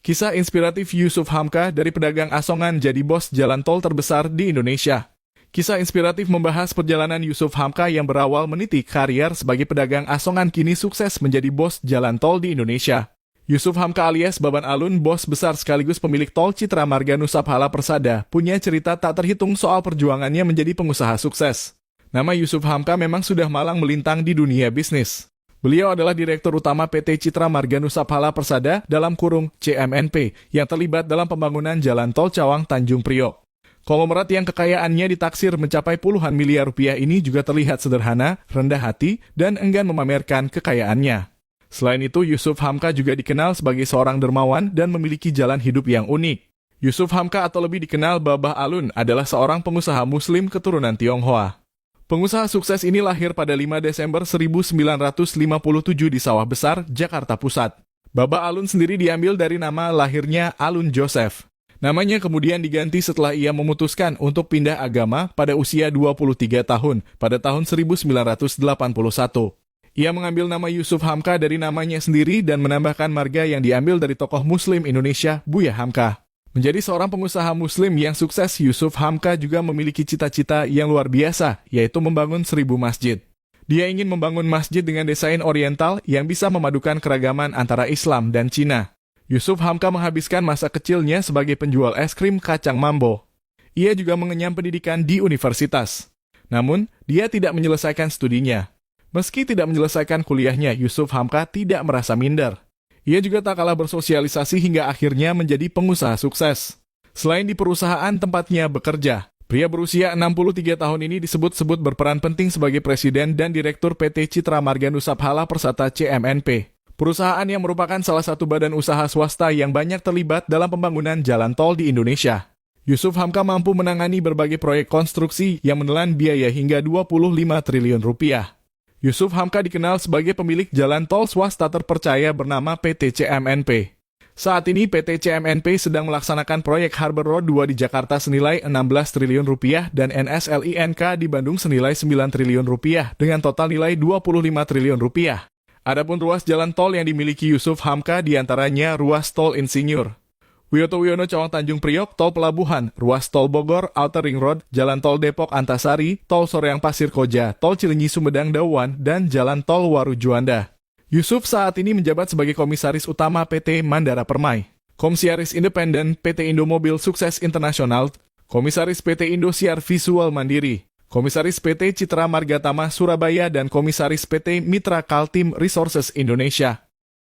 Kisah inspiratif Yusuf Hamka dari pedagang asongan jadi bos jalan tol terbesar di Indonesia. Kisah inspiratif membahas perjalanan Yusuf Hamka yang berawal meniti karier sebagai pedagang asongan kini sukses menjadi bos jalan tol di Indonesia. Yusuf Hamka alias Baban Alun, bos besar sekaligus pemilik tol Citra Marga Nusa Phala Persada, punya cerita tak terhitung soal perjuangannya menjadi pengusaha sukses. Nama Yusuf Hamka memang sudah malang melintang di dunia bisnis. Beliau adalah Direktur Utama PT Citra Marga Nusa Phala Persada (CMNP) yang terlibat dalam pembangunan Jalan Tol Cawang Tanjung Priok. Konglomerat yang kekayaannya ditaksir mencapai puluhan miliar rupiah ini juga terlihat sederhana, rendah hati, dan enggan memamerkan kekayaannya. Selain itu, Yusuf Hamka juga dikenal sebagai seorang dermawan dan memiliki jalan hidup yang unik. Yusuf Hamka atau lebih dikenal Babah Alun adalah seorang pengusaha muslim keturunan Tionghoa. Pengusaha sukses ini lahir pada 5 Desember 1957 di Sawah Besar, Jakarta Pusat. Babah Alun sendiri diambil dari nama lahirnya Alun Joseph. Namanya kemudian diganti setelah ia memutuskan untuk pindah agama pada usia 23 tahun pada tahun 1981. Ia mengambil nama Yusuf Hamka dari namanya sendiri dan menambahkan marga yang diambil dari tokoh muslim Indonesia, Buya Hamka. Menjadi seorang pengusaha muslim yang sukses, Yusuf Hamka juga memiliki cita-cita yang luar biasa, yaitu membangun 1000 masjid. Dia ingin membangun masjid dengan desain oriental yang bisa memadukan keragaman antara Islam dan Cina. Yusuf Hamka menghabiskan masa kecilnya sebagai penjual es krim kacang mambo. Ia juga mengenyam pendidikan di universitas. Namun, dia tidak menyelesaikan studinya. Meski tidak menyelesaikan kuliahnya, Yusuf Hamka tidak merasa minder. Ia juga tak kalah bersosialisasi hingga akhirnya menjadi pengusaha sukses. Selain di perusahaan tempatnya bekerja, pria berusia 63 tahun ini disebut-sebut berperan penting sebagai presiden dan direktur PT Citra Marga Nusa Phala Persada CMNP. Perusahaan yang merupakan salah satu badan usaha swasta yang banyak terlibat dalam pembangunan jalan tol di Indonesia. Yusuf Hamka mampu menangani berbagai proyek konstruksi yang menelan biaya hingga 25 triliun rupiah. Yusuf Hamka dikenal sebagai pemilik jalan tol swasta terpercaya bernama PT CMNP. Saat ini PT CMNP sedang melaksanakan proyek Harbor Road 2 di Jakarta senilai 16 triliun rupiah dan NSLINK di Bandung senilai 9 triliun rupiah dengan total nilai 25 triliun rupiah. Adapun ruas jalan tol yang dimiliki Yusuf Hamka diantaranya ruas tol Insinyur Wiyoto Wiono Cawang Tanjung Priok, tol Pelabuhan, ruas tol Bogor, Outer Ring Road, jalan tol Depok Antasari, tol Soreang Pasir Koja, tol Cilenyi Sumedang Dawan, dan jalan tol Waru Juanda. Yusuf saat ini menjabat sebagai Komisaris Utama PT Mandara Permai, Komisaris Independen PT Indomobil Sukses Internasional, Komisaris PT Indosiar Visual Mandiri, Komisaris PT Citra Margatama Surabaya, dan Komisaris PT Mitra Kaltim Resources Indonesia.